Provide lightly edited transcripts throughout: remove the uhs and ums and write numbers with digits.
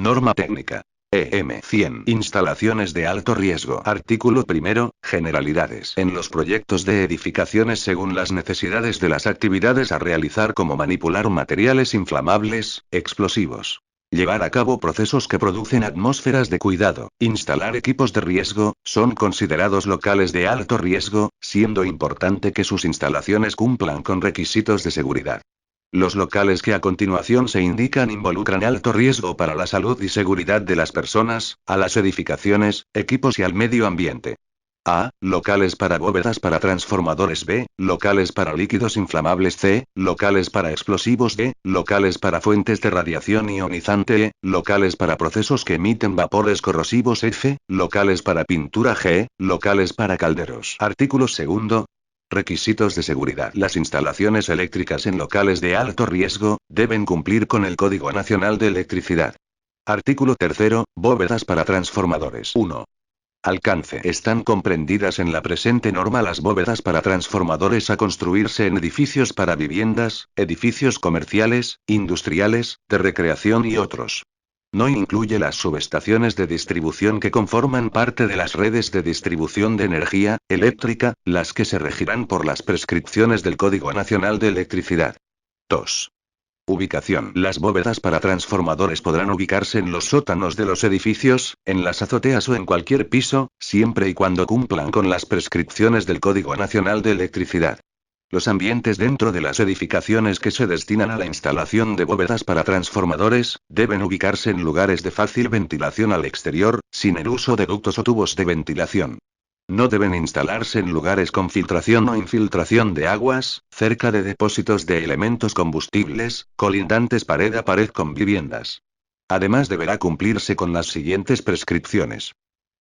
Norma técnica. EM 100. Instalaciones de alto riesgo. Artículo primero. Generalidades. En los proyectos de edificaciones según las necesidades de las actividades a realizar, como manipular materiales inflamables, explosivos. Llevar a cabo procesos que producen atmósferas de cuidado, instalar equipos de riesgo, son considerados locales de alto riesgo, siendo importante que sus instalaciones cumplan con requisitos de seguridad. Los locales que a continuación se indican involucran alto riesgo para la salud y seguridad de las personas, a las edificaciones, equipos y al medio ambiente. A. Locales para bóvedas para transformadores. B. Locales para líquidos inflamables. C. Locales para explosivos. D. Locales para fuentes de radiación ionizante. E. Locales para procesos que emiten vapores corrosivos. F. Locales para pintura. G. Locales para calderos. Artículo segundo. Requisitos de seguridad. Las instalaciones eléctricas en locales de alto riesgo deben cumplir con el Código Nacional de Electricidad. Artículo tercero. Bóvedas para transformadores. 1. Alcance. Están comprendidas en la presente norma las bóvedas para transformadores a construirse en edificios para viviendas, edificios comerciales, industriales, de recreación y otros. No incluye las subestaciones de distribución que conforman parte de las redes de distribución de energía eléctrica, las que se regirán por las prescripciones del Código Nacional de Electricidad. 2. Ubicación. Las bóvedas para transformadores podrán ubicarse en los sótanos de los edificios, en las azoteas o en cualquier piso, siempre y cuando cumplan con las prescripciones del Código Nacional de Electricidad. Los ambientes dentro de las edificaciones que se destinan a la instalación de bóvedas para transformadores, deben ubicarse en lugares de fácil ventilación al exterior, sin el uso de ductos o tubos de ventilación. No deben instalarse en lugares con filtración o infiltración de aguas, cerca de depósitos de elementos combustibles, colindantes pared a pared con viviendas. Además deberá cumplirse con las siguientes prescripciones.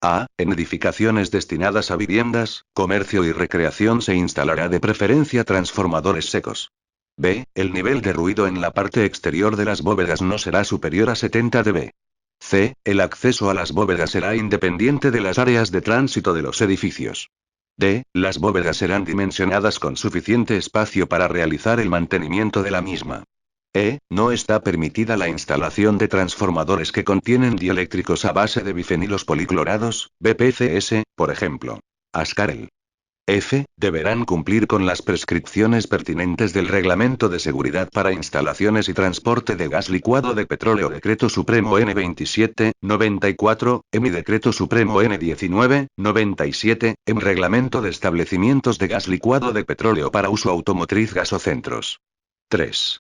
A. En edificaciones destinadas a viviendas, comercio y recreación se instalará de preferencia transformadores secos. B. El nivel de ruido en la parte exterior de las bóvedas no será superior a 70 dB. C. El acceso a las bóvedas será independiente de las áreas de tránsito de los edificios. D. Las bóvedas serán dimensionadas con suficiente espacio para realizar el mantenimiento de la misma. E. No está permitida la instalación de transformadores que contienen dieléctricos a base de bifenilos policlorados, BPCS, por ejemplo. Ascarel. F. Deberán cumplir con las prescripciones pertinentes del Reglamento de Seguridad para Instalaciones y Transporte de Gas Licuado de Petróleo Decreto Supremo N. 94, M. Decreto Supremo N. 97, M. Reglamento de Establecimientos de Gas Licuado de Petróleo para Uso Automotriz Gasocentros. 3.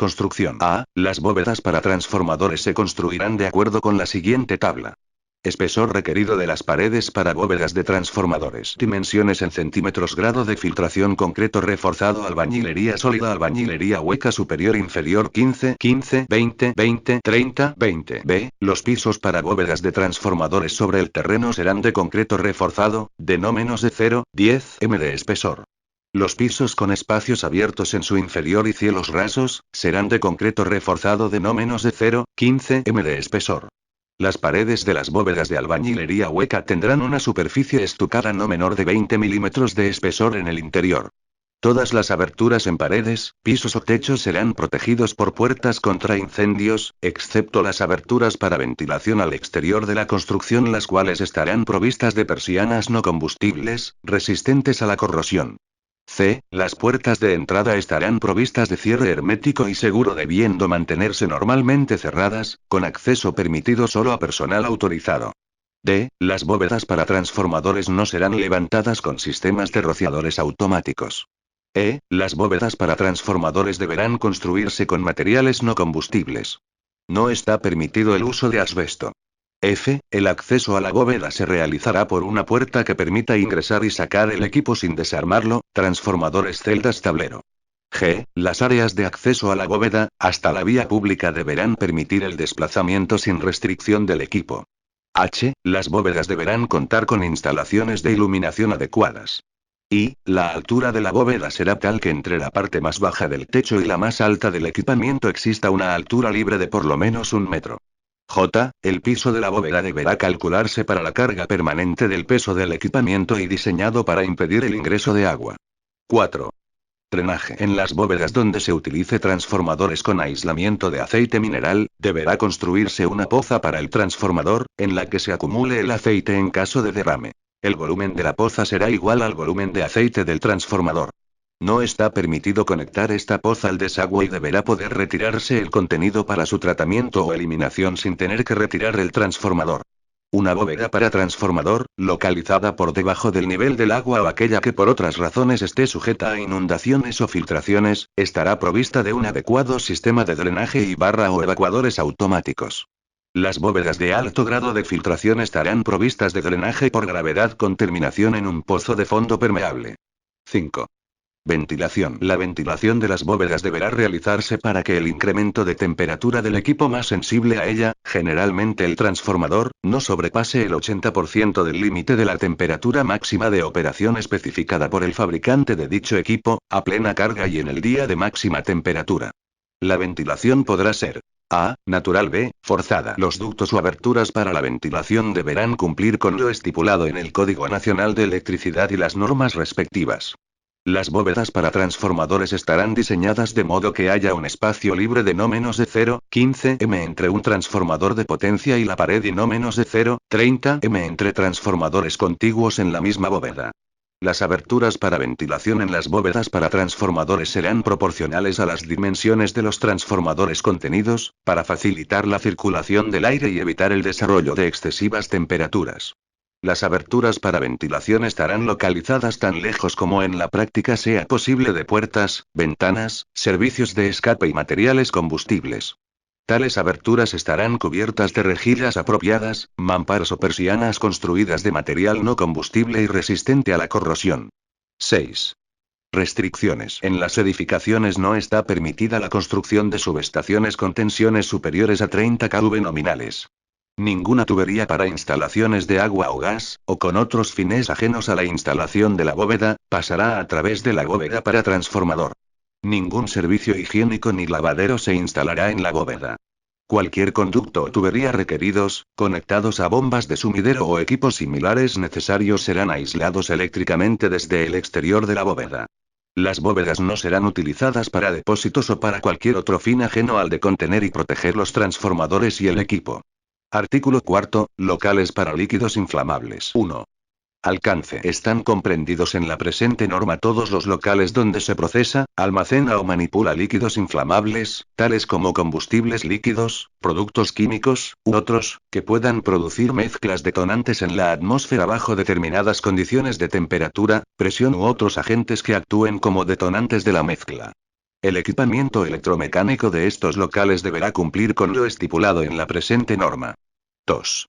Construcción. A. Las bóvedas para transformadores se construirán de acuerdo con la siguiente tabla. Espesor requerido de las paredes para bóvedas de transformadores. Dimensiones en centímetros. Grado de filtración. Concreto reforzado. Albañilería sólida. Albañilería hueca. Superior. Inferior. 15, 20, 30, 20. B. Los pisos para bóvedas de transformadores sobre el terreno serán de concreto reforzado, de no menos de 0,10 m de espesor. Los pisos con espacios abiertos en su inferior y cielos rasos, serán de concreto reforzado de no menos de 0,15 m de espesor. Las paredes de las bóvedas de albañilería hueca tendrán una superficie estucada no menor de 20 milímetros de espesor en el interior. Todas las aberturas en paredes, pisos o techos serán protegidos por puertas contra incendios, excepto las aberturas para ventilación al exterior de la construcción, las cuales estarán provistas de persianas no combustibles, resistentes a la corrosión. C. Las puertas de entrada estarán provistas de cierre hermético y seguro, debiendo mantenerse normalmente cerradas, con acceso permitido solo a personal autorizado. D. Las bóvedas para transformadores no serán levantadas con sistemas de rociadores automáticos. E. Las bóvedas para transformadores deberán construirse con materiales no combustibles. No está permitido el uso de asbesto. F. El acceso a la bóveda se realizará por una puerta que permita ingresar y sacar el equipo sin desarmarlo, transformadores, celdas, tablero. G. Las áreas de acceso a la bóveda, hasta la vía pública, deberán permitir el desplazamiento sin restricción del equipo. H. Las bóvedas deberán contar con instalaciones de iluminación adecuadas. I. La altura de la bóveda será tal que entre la parte más baja del techo y la más alta del equipamiento exista una altura libre de por lo menos 1 metro. J. El piso de la bóveda deberá calcularse para la carga permanente del peso del equipamiento y diseñado para impedir el ingreso de agua. 4. Drenaje. En las bóvedas donde se utilice transformadores con aislamiento de aceite mineral, deberá construirse una poza para el transformador, en la que se acumule el aceite en caso de derrame. El volumen de la poza será igual al volumen de aceite del transformador. No está permitido conectar esta poza al desagüe y deberá poder retirarse el contenido para su tratamiento o eliminación sin tener que retirar el transformador. Una bóveda para transformador, localizada por debajo del nivel del agua o aquella que por otras razones esté sujeta a inundaciones o filtraciones, estará provista de un adecuado sistema de drenaje y barra o evacuadores automáticos. Las bóvedas de alto grado de filtración estarán provistas de drenaje por gravedad con terminación en un pozo de fondo permeable. 5. Ventilación. La ventilación de las bóvedas deberá realizarse para que el incremento de temperatura del equipo más sensible a ella, generalmente el transformador, no sobrepase el 80% del límite de la temperatura máxima de operación especificada por el fabricante de dicho equipo, a plena carga y en el día de máxima temperatura. La ventilación podrá ser A. Natural. B. Forzada. Los ductos o aberturas para la ventilación deberán cumplir con lo estipulado en el Código Nacional de Electricidad y las normas respectivas. Las bóvedas para transformadores estarán diseñadas de modo que haya un espacio libre de no menos de 0,15 m entre un transformador de potencia y la pared y no menos de 0,30 m entre transformadores contiguos en la misma bóveda. Las aberturas para ventilación en las bóvedas para transformadores serán proporcionales a las dimensiones de los transformadores contenidos, para facilitar la circulación del aire y evitar el desarrollo de excesivas temperaturas. Las aberturas para ventilación estarán localizadas tan lejos como en la práctica sea posible de puertas, ventanas, servicios de escape y materiales combustibles. Tales aberturas estarán cubiertas de rejillas apropiadas, mamparas o persianas construidas de material no combustible y resistente a la corrosión. 6. Restricciones. En las edificaciones no está permitida la construcción de subestaciones con tensiones superiores a 30 kV nominales. Ninguna tubería para instalaciones de agua o gas, o con otros fines ajenos a la instalación de la bóveda, pasará a través de la bóveda para transformador. Ningún servicio higiénico ni lavadero se instalará en la bóveda. Cualquier conducto o tubería requeridos, conectados a bombas de sumidero o equipos similares necesarios serán aislados eléctricamente desde el exterior de la bóveda. Las bóvedas no serán utilizadas para depósitos o para cualquier otro fin ajeno al de contener y proteger los transformadores y el equipo. Artículo 4. Locales para líquidos inflamables. 1. Alcance. Están comprendidos en la presente norma todos los locales donde se procesa, almacena o manipula líquidos inflamables, tales como combustibles líquidos, productos químicos, u otros, que puedan producir mezclas detonantes en la atmósfera bajo determinadas condiciones de temperatura, presión u otros agentes que actúen como detonantes de la mezcla. El equipamiento electromecánico de estos locales deberá cumplir con lo estipulado en la presente norma. 2.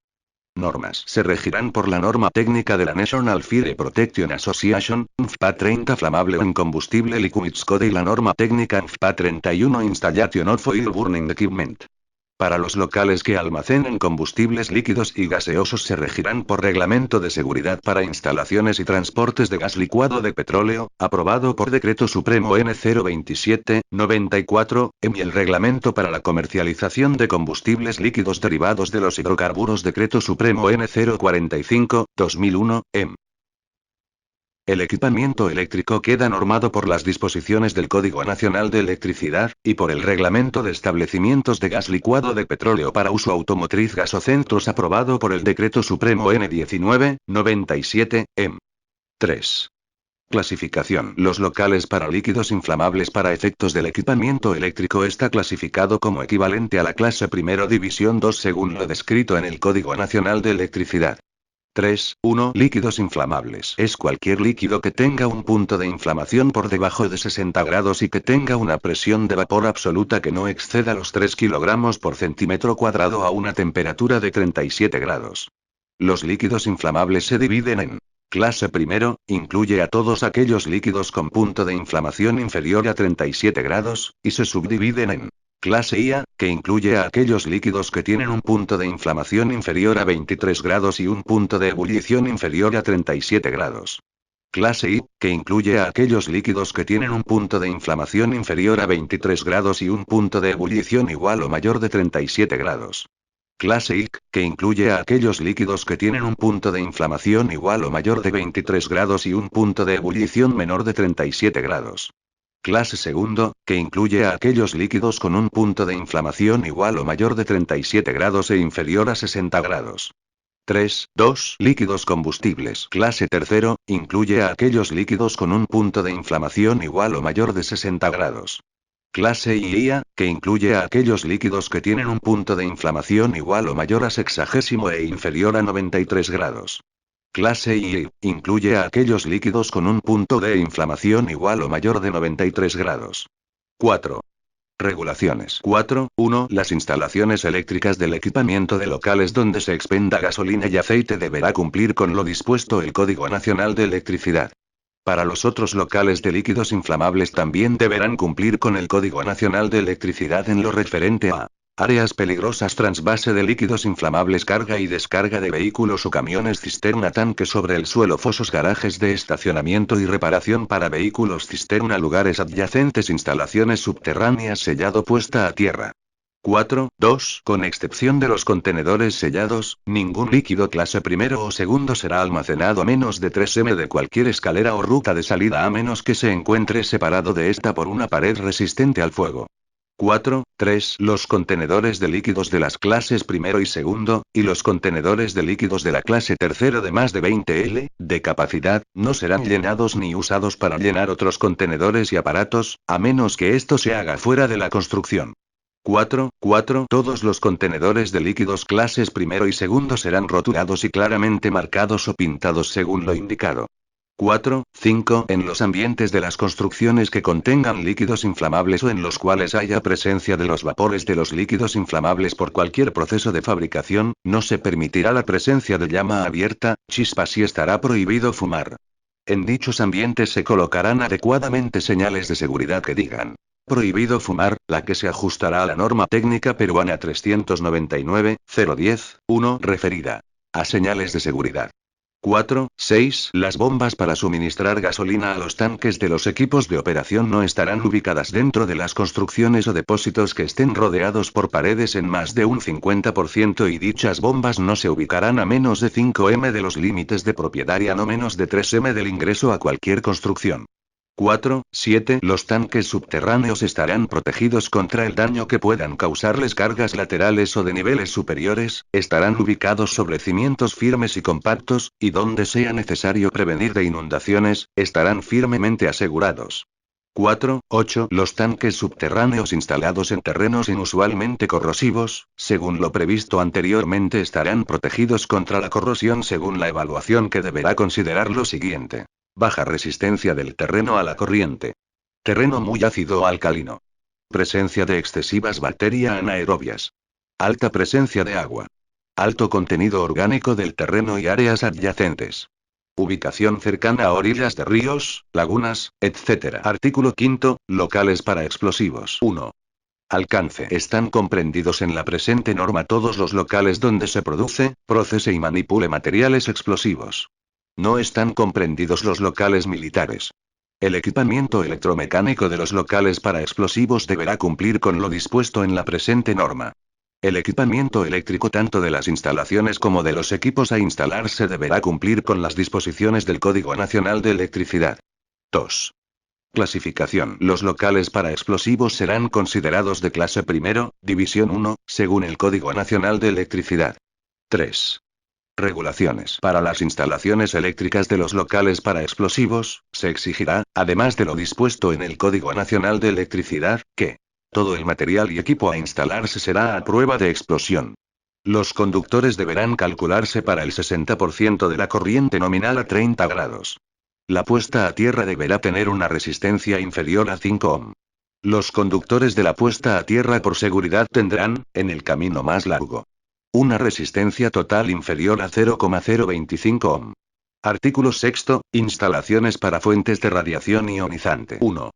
Normas. Se regirán por la norma técnica de la National Fire Protection Association, NFPA 30 Flammable en Combustible Liquids Code y la norma técnica NFPA 31 Installation of Oil Burning Equipment. Para los locales que almacenen combustibles líquidos y gaseosos se regirán por Reglamento de Seguridad para Instalaciones y Transportes de Gas Licuado de Petróleo, aprobado por Decreto Supremo N. 027/94, y el Reglamento para la Comercialización de Combustibles Líquidos Derivados de los Hidrocarburos Decreto Supremo N. 045/2001, em. El equipamiento eléctrico queda normado por las disposiciones del Código Nacional de Electricidad, y por el Reglamento de Establecimientos de Gas Licuado de Petróleo para Uso Automotriz Gasocentros aprobado por el Decreto Supremo N. 19/97, em. 3. Clasificación. Los locales para líquidos inflamables para efectos del equipamiento eléctrico está clasificado como equivalente a la clase primero división 2 según lo descrito en el Código Nacional de Electricidad. 3.1. Líquidos inflamables. Es cualquier líquido que tenga un punto de inflamación por debajo de 60 grados y que tenga una presión de vapor absoluta que no exceda los 3 kg por centímetro cuadrado a una temperatura de 37 grados. Los líquidos inflamables se dividen en clase primero, incluye a todos aquellos líquidos con punto de inflamación inferior a 37 grados, y se subdividen en clase IA, que incluye a aquellos líquidos que tienen un punto de inflamación inferior a 23 grados y un punto de ebullición inferior a 37 grados. Clase I, que incluye a aquellos líquidos que tienen un punto de inflamación inferior a 23 grados y un punto de ebullición igual o mayor de 37 grados. Clase IC, que incluye a aquellos líquidos que tienen un punto de inflamación igual o mayor de 23 grados y un punto de ebullición menor de 37 grados. Clase segundo, que incluye a aquellos líquidos con un punto de inflamación igual o mayor de 37 grados e inferior a 60 grados. 3.2. Líquidos combustibles. Clase tercero, incluye a aquellos líquidos con un punto de inflamación igual o mayor de 60 grados. Clase IA, que incluye a aquellos líquidos que tienen un punto de inflamación igual o mayor a 60 e inferior a 93 grados. Clase II, incluye a aquellos líquidos con un punto de inflamación igual o mayor de 93 grados. 4. Regulaciones. 4.1. Las instalaciones eléctricas del equipamiento de locales donde se expenda gasolina y aceite deberá cumplir con lo dispuesto el Código Nacional de Electricidad. Para los otros locales de líquidos inflamables también deberán cumplir con el Código Nacional de Electricidad en lo referente a áreas peligrosas, trasvase de líquidos inflamables, carga y descarga de vehículos o camiones cisterna, tanques sobre el suelo, fosos, garajes de estacionamiento y reparación para vehículos cisterna, lugares adyacentes, instalaciones subterráneas, sellado, puesta a tierra. 4.2. Con excepción de los contenedores sellados, ningún líquido clase primero o segundo será almacenado a menos de 3 m de cualquier escalera o ruta de salida, a menos que se encuentre separado de esta por una pared resistente al fuego. 4.3. Los contenedores de líquidos de las clases primero y segundo, y los contenedores de líquidos de la clase tercero de más de 20 L de capacidad, no serán llenados ni usados para llenar otros contenedores y aparatos, a menos que esto se haga fuera de la construcción. 4.4. Todos los contenedores de líquidos clases primero y segundo serán rotulados y claramente marcados o pintados según lo indicado. 4.5. En los ambientes de las construcciones que contengan líquidos inflamables o en los cuales haya presencia de los vapores de los líquidos inflamables por cualquier proceso de fabricación, no se permitirá la presencia de llama abierta, chispas y estará prohibido fumar. En dichos ambientes se colocarán adecuadamente señales de seguridad que digan prohibido fumar, la que se ajustará a la norma técnica peruana 399-010-1 referida a señales de seguridad. 4.6. Las bombas para suministrar gasolina a los tanques de los equipos de operación no estarán ubicadas dentro de las construcciones o depósitos que estén rodeados por paredes en más de un 50%, y dichas bombas no se ubicarán a menos de 5 m de los límites de propiedad y a no menos de 3 m del ingreso a cualquier construcción. 4.7. Los tanques subterráneos estarán protegidos contra el daño que puedan causarles cargas laterales o de niveles superiores, estarán ubicados sobre cimientos firmes y compactos, y donde sea necesario prevenir de inundaciones, estarán firmemente asegurados. 4.8. Los tanques subterráneos instalados en terrenos inusualmente corrosivos, según lo previsto anteriormente, estarán protegidos contra la corrosión según la evaluación que deberá considerar lo siguiente. Baja resistencia del terreno a la corriente. Terreno muy ácido o alcalino. Presencia de excesivas bacterias anaerobias. Alta presencia de agua. Alto contenido orgánico del terreno y áreas adyacentes. Ubicación cercana a orillas de ríos, lagunas, etc. Artículo 5. Locales para explosivos. 1. Alcance. Están comprendidos en la presente norma todos los locales donde se produce, procese y manipule materiales explosivos. No están comprendidos los locales militares. El equipamiento electromecánico de los locales para explosivos deberá cumplir con lo dispuesto en la presente norma. El equipamiento eléctrico tanto de las instalaciones como de los equipos a instalarse deberá cumplir con las disposiciones del Código Nacional de Electricidad. 2. Clasificación. Los locales para explosivos serán considerados de clase primero, división 1, según el Código Nacional de Electricidad. 3. Regulaciones. Para las instalaciones eléctricas de los locales para explosivos, se exigirá, además de lo dispuesto en el Código Nacional de Electricidad, que todo el material y equipo a instalarse será a prueba de explosión. Los conductores deberán calcularse para el 60% de la corriente nominal a 30 grados. La puesta a tierra deberá tener una resistencia inferior a 5 ohm. Los conductores de la puesta a tierra por seguridad tendrán, en el camino más largo, una resistencia total inferior a 0,025 ohm. Artículo 6. Instalaciones para fuentes de radiación ionizante. 1.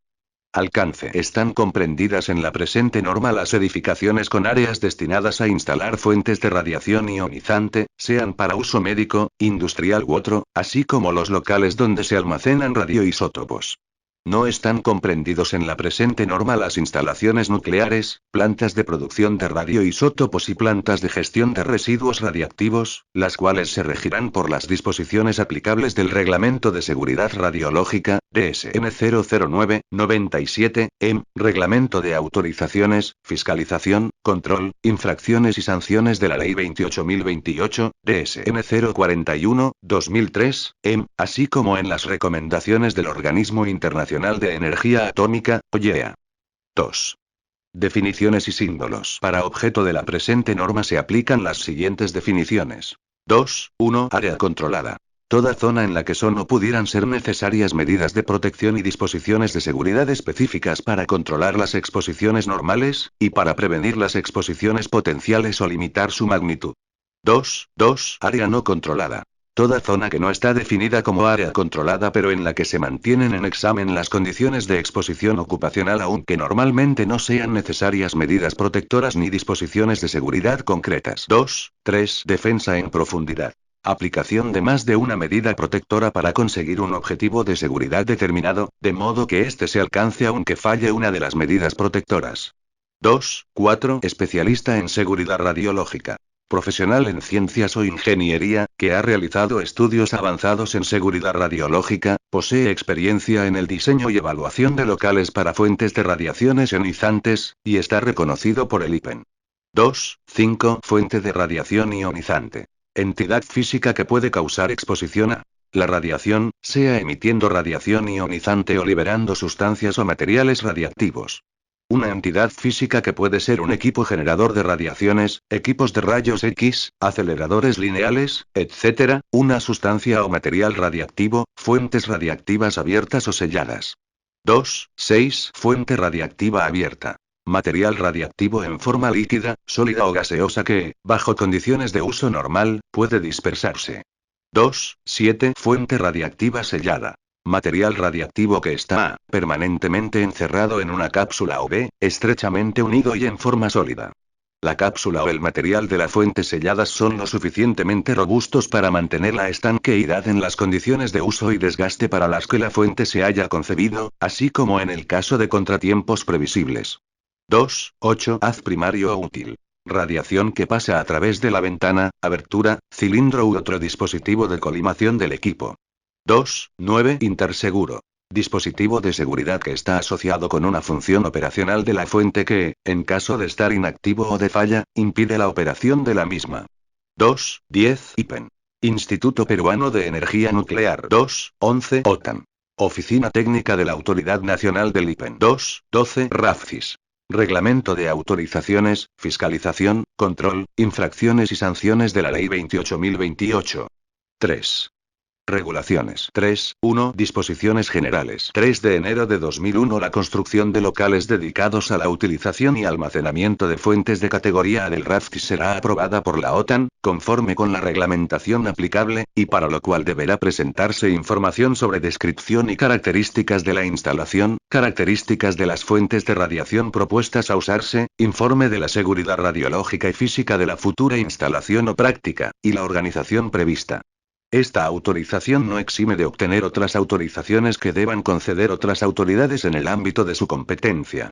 Alcance. Están comprendidas en la presente norma las edificaciones con áreas destinadas a instalar fuentes de radiación ionizante, sean para uso médico, industrial u otro, así como los locales donde se almacenan radioisótopos. No están comprendidos en la presente norma las instalaciones nucleares, plantas de producción de radioisótopos y plantas de gestión de residuos radiactivos, las cuales se regirán por las disposiciones aplicables del Reglamento de Seguridad Radiológica, DSN 009-97, Reglamento de Autorizaciones, Fiscalización, Control, Infracciones y Sanciones de la Ley 28.028, DSN 041-2003, así como en las recomendaciones del Organismo Internacional de Energía Atómica, OIEA. 2. Definiciones y símbolos. Para objeto de la presente norma se aplican las siguientes definiciones. 2.1. Área controlada. Toda zona en la que son o pudieran ser necesarias medidas de protección y disposiciones de seguridad específicas para controlar las exposiciones normales, y para prevenir las exposiciones potenciales o limitar su magnitud. 2.2. Área no controlada. Toda zona que no está definida como área controlada pero en la que se mantienen en examen las condiciones de exposición ocupacional aunque normalmente no sean necesarias medidas protectoras ni disposiciones de seguridad concretas. 2.3. Defensa en profundidad. Aplicación de más de una medida protectora para conseguir un objetivo de seguridad determinado, de modo que éste se alcance aunque falle una de las medidas protectoras. 2.4. Especialista en seguridad radiológica. Profesional en ciencias o ingeniería, que ha realizado estudios avanzados en seguridad radiológica, posee experiencia en el diseño y evaluación de locales para fuentes de radiaciones ionizantes, y está reconocido por el IPEN. 2.5. Fuente de radiación ionizante. Entidad física que puede causar exposición a la radiación, sea emitiendo radiación ionizante o liberando sustancias o materiales radiactivos. Una entidad física que puede ser un equipo generador de radiaciones, equipos de rayos X, aceleradores lineales, etc., una sustancia o material radiactivo, fuentes radiactivas abiertas o selladas. 2.6. Fuente radiactiva abierta. Material radiactivo en forma líquida, sólida o gaseosa que, bajo condiciones de uso normal, puede dispersarse. 2.7. Fuente radiactiva sellada. Material radiactivo que está permanentemente encerrado en una cápsula o estrechamente unido y en forma sólida. La cápsula o el material de la fuente selladas son lo suficientemente robustos para mantener la estanqueidad en las condiciones de uso y desgaste para las que la fuente se haya concebido, así como en el caso de contratiempos previsibles. 2.8. Haz primario o útil. Radiación que pasa a través de la ventana, abertura, cilindro u otro dispositivo de colimación del equipo. 2.9. Interseguro. Dispositivo de seguridad que está asociado con una función operacional de la fuente que, en caso de estar inactivo o de falla, impide la operación de la misma. 2.10. IPEN. Instituto Peruano de Energía Nuclear. 2.11. OTAN. Oficina Técnica de la Autoridad Nacional del IPEN. 2.12. RAFCIS. Reglamento de Autorizaciones, Fiscalización, Control, Infracciones y Sanciones de la Ley 28.028. 3. Regulaciones. 3.1. Disposiciones generales. 3 de enero de 2001. La construcción de locales dedicados a la utilización y almacenamiento de fuentes de categoría A del RAFCIS será aprobada por la OTAN, conforme con la reglamentación aplicable, y para lo cual deberá presentarse información sobre descripción y características de la instalación, características de las fuentes de radiación propuestas a usarse, informe de la seguridad radiológica y física de la futura instalación o práctica, y la organización prevista. Esta autorización no exime de obtener otras autorizaciones que deban conceder otras autoridades en el ámbito de su competencia.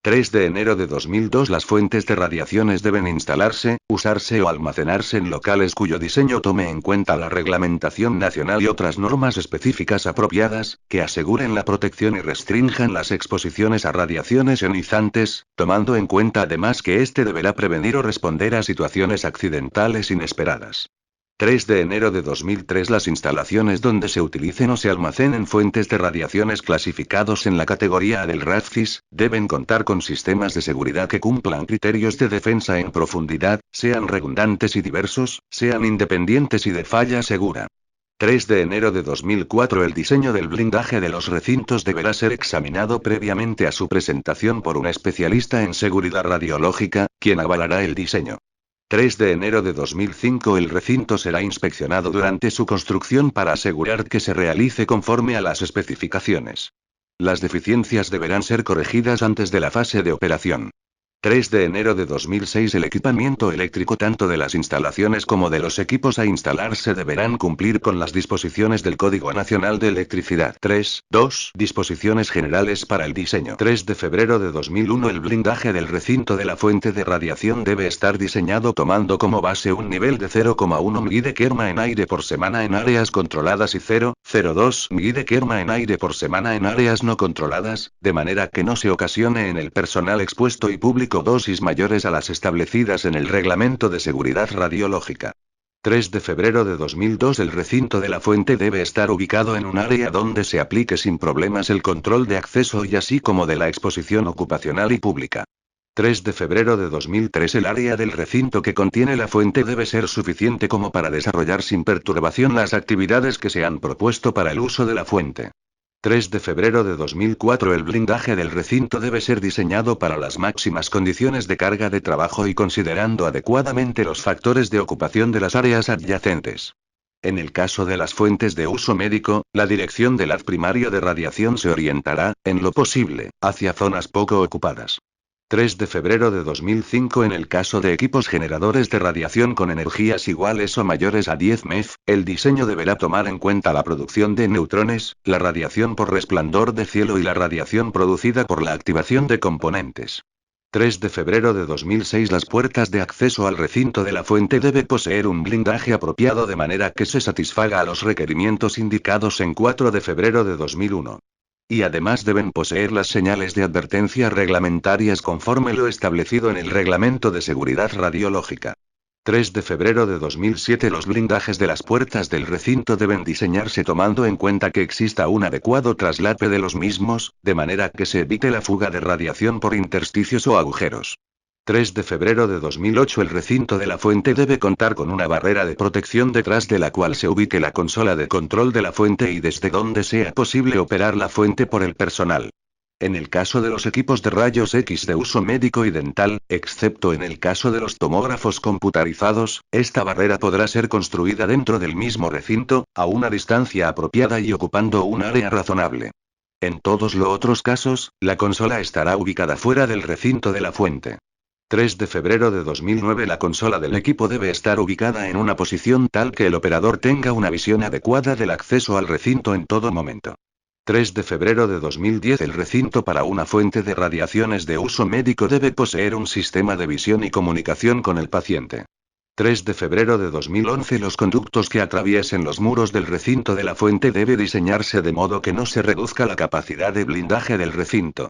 3 de enero de 2002. Las fuentes de radiaciones deben instalarse, usarse o almacenarse en locales cuyo diseño tome en cuenta la reglamentación nacional y otras normas específicas apropiadas, que aseguren la protección y restrinjan las exposiciones a radiaciones ionizantes, tomando en cuenta además que éste deberá prevenir o responder a situaciones accidentales inesperadas. 3 de enero de 2003. Las instalaciones donde se utilicen o se almacenen fuentes de radiaciones clasificados en la categoría A del RAFCIS, deben contar con sistemas de seguridad que cumplan criterios de defensa en profundidad, sean redundantes y diversos, sean independientes y de falla segura. 3 de enero de 2004. El diseño del blindaje de los recintos deberá ser examinado previamente a su presentación por un especialista en seguridad radiológica, quien avalará el diseño. 3 de enero de 2005. El recinto será inspeccionado durante su construcción para asegurar que se realice conforme a las especificaciones. Las deficiencias deberán ser corregidas antes de la fase de operación. 3 de enero de 2006. El equipamiento eléctrico tanto de las instalaciones como de los equipos a instalarse deberán cumplir con las disposiciones del Código Nacional de Electricidad. 3.2. Disposiciones generales para el diseño. 3 de febrero de 2001. El blindaje del recinto de la fuente de radiación debe estar diseñado tomando como base un nivel de 0,1 mg de quema en aire por semana en áreas controladas y 0,02 mg de quema en aire por semana en áreas no controladas, de manera que no se ocasione en el personal expuesto y público dosis mayores a las establecidas en el Reglamento de Seguridad Radiológica. 3 de febrero de 2002. El recinto de la fuente debe estar ubicado en un área donde se aplique sin problemas el control de acceso y así como de la exposición ocupacional y pública. 3 de febrero de 2003. El área del recinto que contiene la fuente debe ser suficiente como para desarrollar sin perturbación las actividades que se han propuesto para el uso de la fuente. 3 de febrero de 2004. El blindaje del recinto debe ser diseñado para las máximas condiciones de carga de trabajo y considerando adecuadamente los factores de ocupación de las áreas adyacentes. En el caso de las fuentes de uso médico, la dirección del haz primario de radiación se orientará, en lo posible, hacia zonas poco ocupadas. 3 de febrero de 2005. En el caso de equipos generadores de radiación con energías iguales o mayores a 10 MeV, el diseño deberá tomar en cuenta la producción de neutrones, la radiación por resplandor de cielo y la radiación producida por la activación de componentes. 3 de febrero de 2006. Las puertas de acceso al recinto de la fuente debe poseer un blindaje apropiado de manera que se satisfaga a los requerimientos indicados en 4 de febrero de 2001. Y además deben poseer las señales de advertencia reglamentarias conforme lo establecido en el Reglamento de Seguridad Radiológica. 3 de febrero de 2007. Los blindajes de las puertas del recinto deben diseñarse tomando en cuenta que exista un adecuado traslape de los mismos, de manera que se evite la fuga de radiación por intersticios o agujeros. 3 de febrero de 2008. El recinto de la fuente debe contar con una barrera de protección detrás de la cual se ubique la consola de control de la fuente y desde donde sea posible operar la fuente por el personal. En el caso de los equipos de rayos X de uso médico y dental, excepto en el caso de los tomógrafos computarizados, esta barrera podrá ser construida dentro del mismo recinto, a una distancia apropiada y ocupando un área razonable. En todos los otros casos, la consola estará ubicada fuera del recinto de la fuente. 3 de febrero de 2009. La consola del equipo debe estar ubicada en una posición tal que el operador tenga una visión adecuada del acceso al recinto en todo momento. 3 de febrero de 2010. El recinto para una fuente de radiaciones de uso médico debe poseer un sistema de visión y comunicación con el paciente. 3 de febrero de 2011. Los conductos que atraviesen los muros del recinto de la fuente debe diseñarse de modo que no se reduzca la capacidad de blindaje del recinto.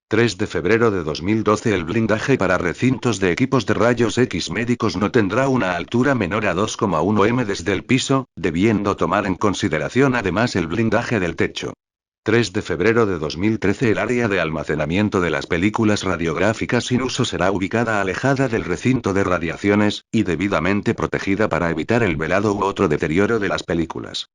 3 de febrero de 2012. El blindaje para recintos de equipos de rayos X médicos no tendrá una altura menor a 2,1 m desde el piso, debiendo tomar en consideración además el blindaje del techo. 3 de febrero de 2013. El área de almacenamiento de las películas radiográficas sin uso será ubicada alejada del recinto de radiaciones, y debidamente protegida para evitar el velado u otro deterioro de las películas.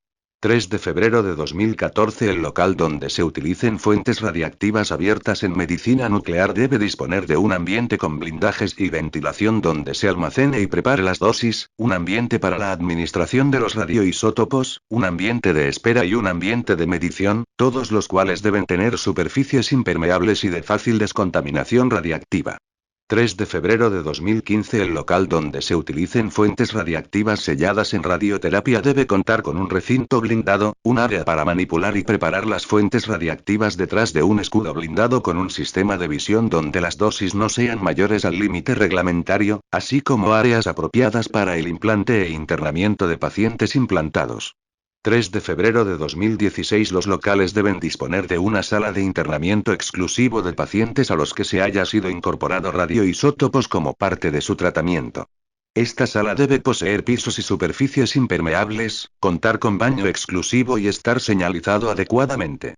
3 de febrero de 2014. El local donde se utilicen fuentes radiactivas abiertas en medicina nuclear debe disponer de un ambiente con blindajes y ventilación donde se almacene y prepare las dosis, un ambiente para la administración de los radioisótopos, un ambiente de espera y un ambiente de medición, todos los cuales deben tener superficies impermeables y de fácil descontaminación radiactiva. 3 de febrero de 2015. El local donde se utilicen fuentes radiactivas selladas en radioterapia debe contar con un recinto blindado, un área para manipular y preparar las fuentes radiactivas detrás de un escudo blindado con un sistema de visión donde las dosis no sean mayores al límite reglamentario, así como áreas apropiadas para el implante e internamiento de pacientes implantados. 3 de febrero de 2016. Los locales deben disponer de una sala de internamiento exclusivo de pacientes a los que se haya sido incorporado radioisótopos como parte de su tratamiento. Esta sala debe poseer pisos y superficies impermeables, contar con baño exclusivo y estar señalizado adecuadamente.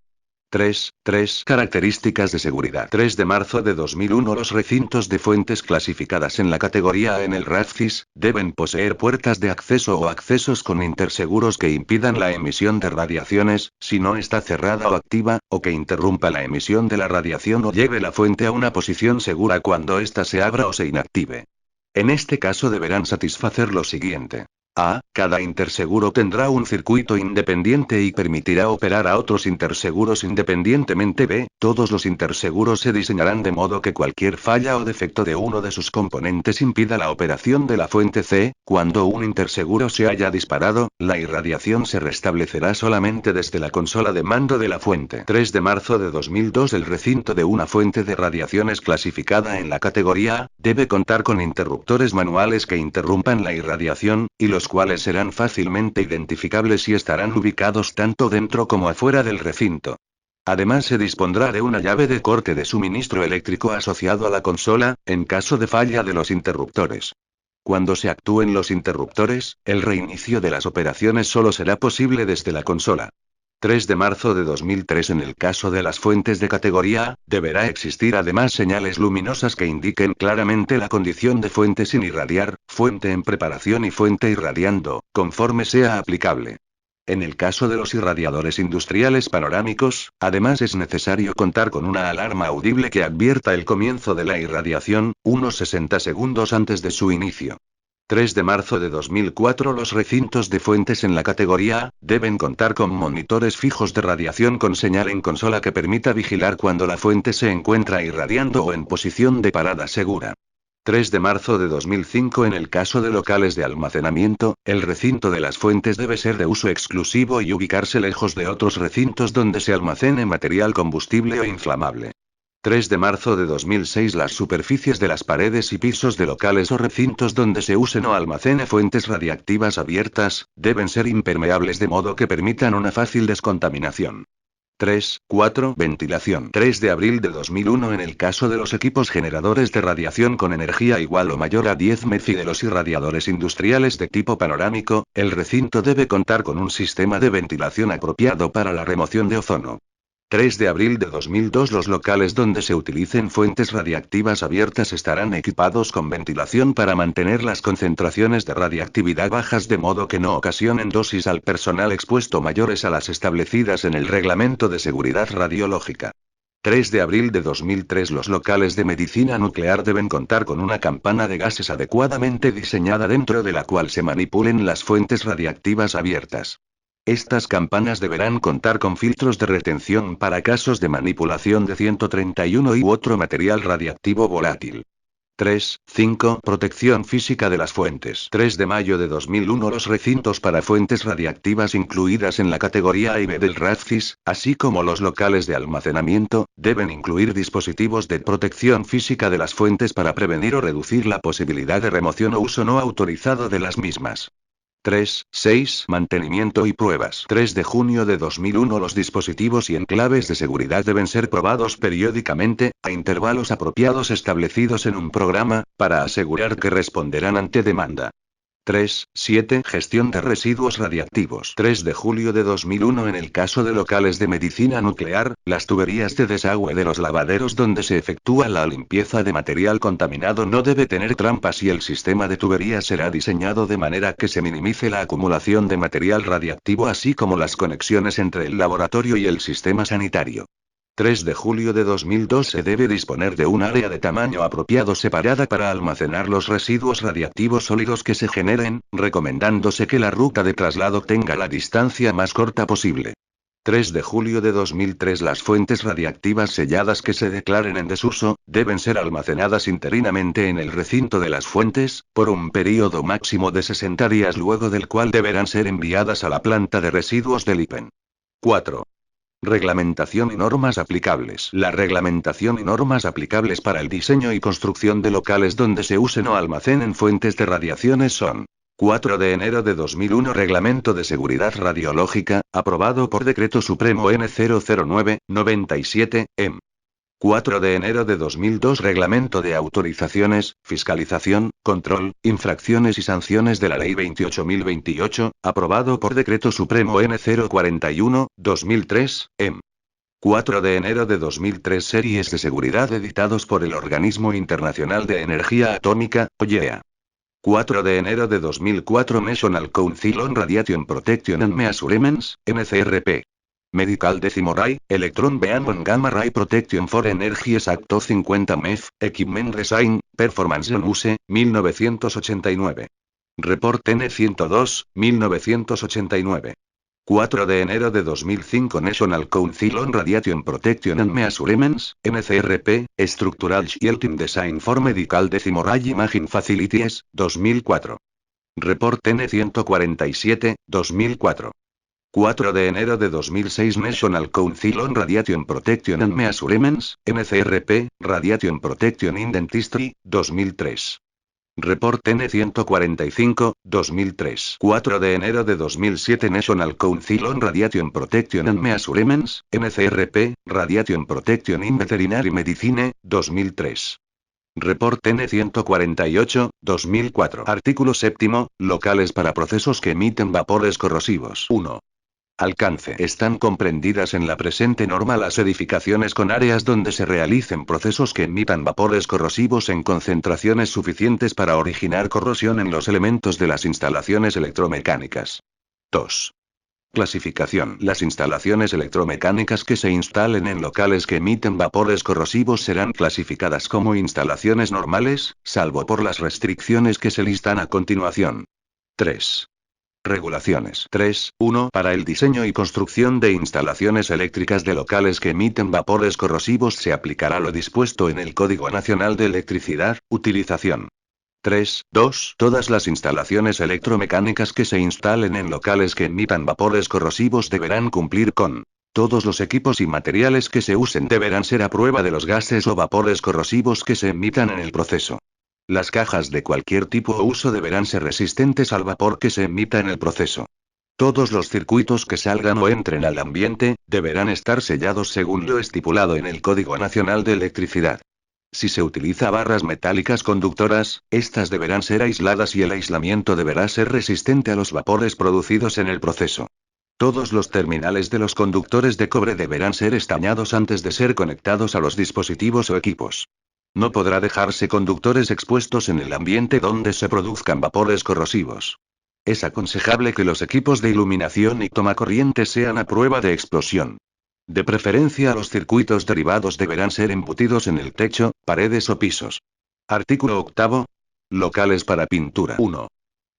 3. Características de seguridad. 3 de marzo de 2001. Los recintos de fuentes clasificadas en la categoría A en el RADCIS, deben poseer puertas de acceso o accesos con interseguros que impidan la emisión de radiaciones, si no está cerrada o activa, o que interrumpa la emisión de la radiación o lleve la fuente a una posición segura cuando ésta se abra o se inactive. En este caso deberán satisfacer lo siguiente. A. Cada interseguro tendrá un circuito independiente y permitirá operar a otros interseguros independientemente. B. Todos los interseguros se diseñarán de modo que cualquier falla o defecto de uno de sus componentes impida la operación de la fuente. C. Cuando un interseguro se haya disparado, la irradiación se restablecerá solamente desde la consola de mando de la fuente. 3 de marzo de 2002. El recinto de una fuente de radiaciones clasificada en la categoría A debe contar con interruptores manuales que interrumpan la irradiación, y los cuales serán fácilmente identificables y estarán ubicados tanto dentro como afuera del recinto. Además se dispondrá de una llave de corte de suministro eléctrico asociado a la consola, en caso de falla de los interruptores. Cuando se actúen los interruptores, el reinicio de las operaciones solo será posible desde la consola. 3 de marzo de 2003. En el caso de las fuentes de categoría A, deberá existir además señales luminosas que indiquen claramente la condición de fuente sin irradiar, fuente en preparación y fuente irradiando, conforme sea aplicable. En el caso de los irradiadores industriales panorámicos, además es necesario contar con una alarma audible que advierta el comienzo de la irradiación, unos 60 segundos antes de su inicio. 3 de marzo de 2004. Los recintos de fuentes en la categoría A deben contar con monitores fijos de radiación con señal en consola que permita vigilar cuando la fuente se encuentra irradiando o en posición de parada segura. 3 de marzo de 2005. En el caso de locales de almacenamiento, el recinto de las fuentes debe ser de uso exclusivo y ubicarse lejos de otros recintos donde se almacene material combustible o inflamable. 3 de marzo de 2006. Las superficies de las paredes y pisos de locales o recintos donde se usen o almacene fuentes radiactivas abiertas, deben ser impermeables de modo que permitan una fácil descontaminación. 3, 4. Ventilación. 3 de abril de 2001. En el caso de los equipos generadores de radiación con energía igual o mayor a 10 MeV y de los irradiadores industriales de tipo panorámico, el recinto debe contar con un sistema de ventilación apropiado para la remoción de ozono. 3 de abril de 2002. Los locales donde se utilicen fuentes radiactivas abiertas estarán equipados con ventilación para mantener las concentraciones de radiactividad bajas de modo que no ocasionen dosis al personal expuesto mayores a las establecidas en el Reglamento de Seguridad Radiológica. 3 de abril de 2003. Los locales de medicina nuclear deben contar con una campana de gases adecuadamente diseñada dentro de la cual se manipulen las fuentes radiactivas abiertas. Estas campanas deberán contar con filtros de retención para casos de manipulación de 131 u otro material radiactivo volátil. 3, 5. Protección física de las fuentes. 3 de mayo de 2001. Los recintos para fuentes radiactivas incluidas en la categoría A y B del RAFCIS, así como los locales de almacenamiento, deben incluir dispositivos de protección física de las fuentes para prevenir o reducir la posibilidad de remoción o uso no autorizado de las mismas. 3, 6. Mantenimiento y pruebas. 3 de junio de 2001. Los dispositivos y enclaves de seguridad deben ser probados periódicamente, a intervalos apropiados establecidos en un programa, para asegurar que responderán ante demanda. 3, 7. Gestión de residuos radiactivos. 3 de julio de 2001. En el caso de locales de medicina nuclear, las tuberías de desagüe de los lavaderos donde se efectúa la limpieza de material contaminado no debe tener trampas y el sistema de tuberías será diseñado de manera que se minimice la acumulación de material radiactivo así como las conexiones entre el laboratorio y el sistema sanitario. 3 de julio de 2002. Se debe disponer de un área de tamaño apropiado separada para almacenar los residuos radiactivos sólidos que se generen, recomendándose que la ruta de traslado tenga la distancia más corta posible. 3 de julio de 2003. Las fuentes radiactivas selladas que se declaren en desuso, deben ser almacenadas interinamente en el recinto de las fuentes, por un período máximo de 60 días luego del cual deberán ser enviadas a la planta de residuos del IPEN. 4. Reglamentación y normas aplicables. La reglamentación y normas aplicables para el diseño y construcción de locales donde se usen o almacenen fuentes de radiaciones son: 4 de enero de 2001. Reglamento de Seguridad Radiológica, aprobado por Decreto Supremo N. 009/97, EM. 4 de enero de 2002. Reglamento de Autorizaciones, Fiscalización, Control, Infracciones y Sanciones de la Ley 28.028, aprobado por Decreto Supremo N. 041/2003, EM. 4 de enero de 2003. Series de seguridad editados por el Organismo Internacional de Energía Atómica, OIEA. 4 de enero de 2004. National Council on Radiation Protection and Measurements, NCRP. Medical Decimo Ray, Electron Beam on Gamma Ray Protection for Energy Exacto 50 MEF, Equipment Design, Performance on Use, 1989. Report N102, 1989. 4 de enero de 2005 National Council on Radiation Protection and Measurements, NCRP, Structural Shielding Design for Medical Decimoray Imaging Facilities, 2004. Report N147, 2004. 4 de enero de 2006 National Council on Radiation Protection and Measurements, NCRP, Radiation Protection in Dentistry, 2003. Report N145, 2003. 4 de enero de 2007 National Council on Radiation Protection and Measurements, NCRP, Radiation Protection in Veterinary Medicine, 2003. Report N148, 2004. Artículo 7. Locales para procesos que emiten vapores corrosivos. 1. Alcance. Están comprendidas en la presente norma las edificaciones con áreas donde se realicen procesos que emitan vapores corrosivos en concentraciones suficientes para originar corrosión en los elementos de las instalaciones electromecánicas. 2. Clasificación. Las instalaciones electromecánicas que se instalen en locales que emiten vapores corrosivos serán clasificadas como instalaciones normales, salvo por las restricciones que se listan a continuación. 3. Regulaciones. 3.1. Para el diseño y construcción de instalaciones eléctricas de locales que emiten vapores corrosivos se aplicará lo dispuesto en el Código Nacional de Electricidad, Utilización. 3.2. Todas las instalaciones electromecánicas que se instalen en locales que emitan vapores corrosivos deberán cumplir con. Todos los equipos y materiales que se usen deberán ser a prueba de los gases o vapores corrosivos que se emitan en el proceso. Las cajas de cualquier tipo o uso deberán ser resistentes al vapor que se emita en el proceso. Todos los circuitos que salgan o entren al ambiente, deberán estar sellados según lo estipulado en el Código Nacional de Electricidad. Si se utiliza barras metálicas conductoras, estas deberán ser aisladas y el aislamiento deberá ser resistente a los vapores producidos en el proceso. Todos los terminales de los conductores de cobre deberán ser estañados antes de ser conectados a los dispositivos o equipos. No podrá dejarse conductores expuestos en el ambiente donde se produzcan vapores corrosivos. Es aconsejable que los equipos de iluminación y tomacorriente sean a prueba de explosión. De preferencia, los circuitos derivados deberán ser embutidos en el techo, paredes o pisos. Artículo 8. Locales para pintura. 1.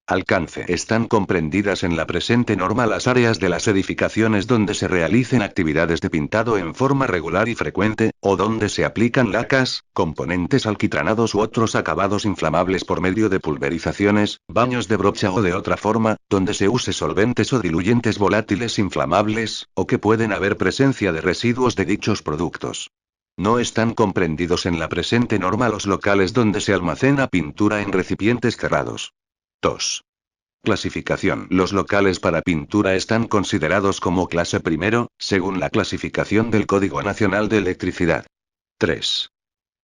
Alcance. Están comprendidas en la presente norma las áreas de las edificaciones donde se realicen actividades de pintado en forma regular y frecuente, o donde se aplican lacas, componentes alquitranados u otros acabados inflamables por medio de pulverizaciones, baños de brocha o de otra forma, donde se use solventes o diluyentes volátiles inflamables, o que pueden haber presencia de residuos de dichos productos. No están comprendidos en la presente norma los locales donde se almacena pintura en recipientes cerrados. 2. Clasificación. Los locales para pintura están considerados como clase primero, según la clasificación del Código Nacional de Electricidad. 3.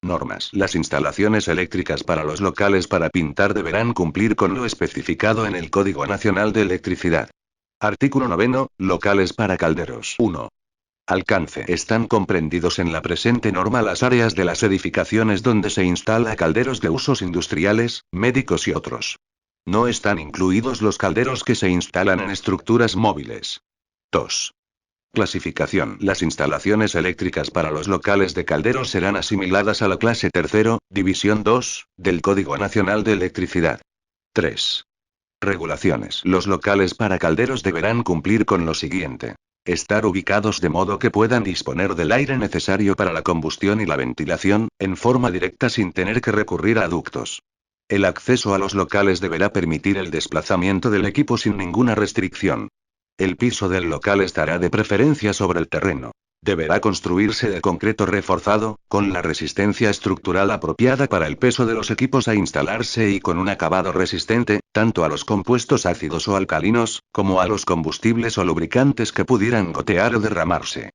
Normas. Las instalaciones eléctricas para los locales para pintar deberán cumplir con lo especificado en el Código Nacional de Electricidad. Artículo 9. Locales para calderos. 1. Alcance. Están comprendidos en la presente norma las áreas de las edificaciones donde se instala calderos de usos industriales, médicos y otros. No están incluidos los calderos que se instalan en estructuras móviles. 2. Clasificación. Las instalaciones eléctricas para los locales de calderos serán asimiladas a la clase 3, división 2, del Código Nacional de Electricidad. 3. Regulaciones. Los locales para calderos deberán cumplir con lo siguiente. Estar ubicados de modo que puedan disponer del aire necesario para la combustión y la ventilación, en forma directa sin tener que recurrir a ductos. El acceso a los locales deberá permitir el desplazamiento del equipo sin ninguna restricción. El piso del local estará de preferencia sobre el terreno. Deberá construirse de concreto reforzado, con la resistencia estructural apropiada para el peso de los equipos a instalarse y con un acabado resistente, tanto a los compuestos ácidos o alcalinos, como a los combustibles o lubricantes que pudieran gotear o derramarse.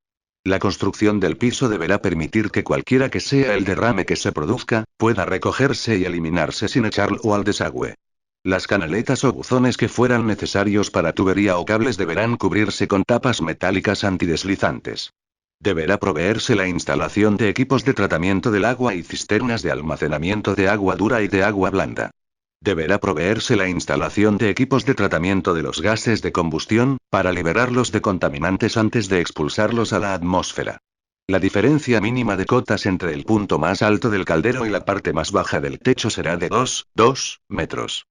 La construcción del piso deberá permitir que cualquiera que sea el derrame que se produzca, pueda recogerse y eliminarse sin echarlo al desagüe. Las canaletas o buzones que fueran necesarios para tubería o cables deberán cubrirse con tapas metálicas antideslizantes. Deberá proveerse la instalación de equipos de tratamiento del agua y cisternas de almacenamiento de agua dura y de agua blanda. Deberá proveerse la instalación de equipos de tratamiento de los gases de combustión, para liberarlos de contaminantes antes de expulsarlos a la atmósfera. La diferencia mínima de cotas entre el punto más alto del caldero y la parte más baja del techo será de 2 metros.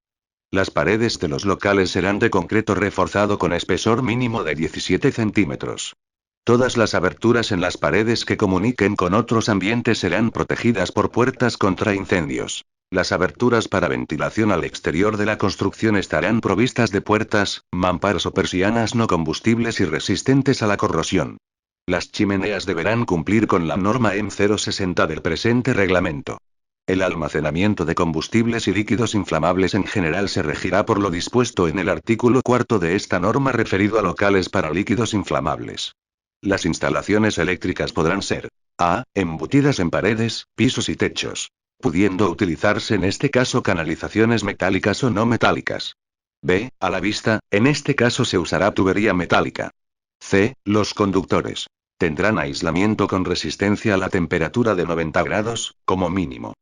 Las paredes de los locales serán de concreto reforzado con espesor mínimo de 17 centímetros. Todas las aberturas en las paredes que comuniquen con otros ambientes serán protegidas por puertas contra incendios. Las aberturas para ventilación al exterior de la construcción estarán provistas de puertas, mamparas o persianas no combustibles y resistentes a la corrosión. Las chimeneas deberán cumplir con la norma EN 060 del presente reglamento. El almacenamiento de combustibles y líquidos inflamables en general se regirá por lo dispuesto en el artículo 4 de esta norma referido a locales para líquidos inflamables. Las instalaciones eléctricas podrán ser a. embutidas en paredes, pisos y techos, pudiendo utilizarse en este caso canalizaciones metálicas o no metálicas. B. A la vista, en este caso se usará tubería metálica. C. Los conductores tendrán aislamiento con resistencia a la temperatura de 90 grados, como mínimo.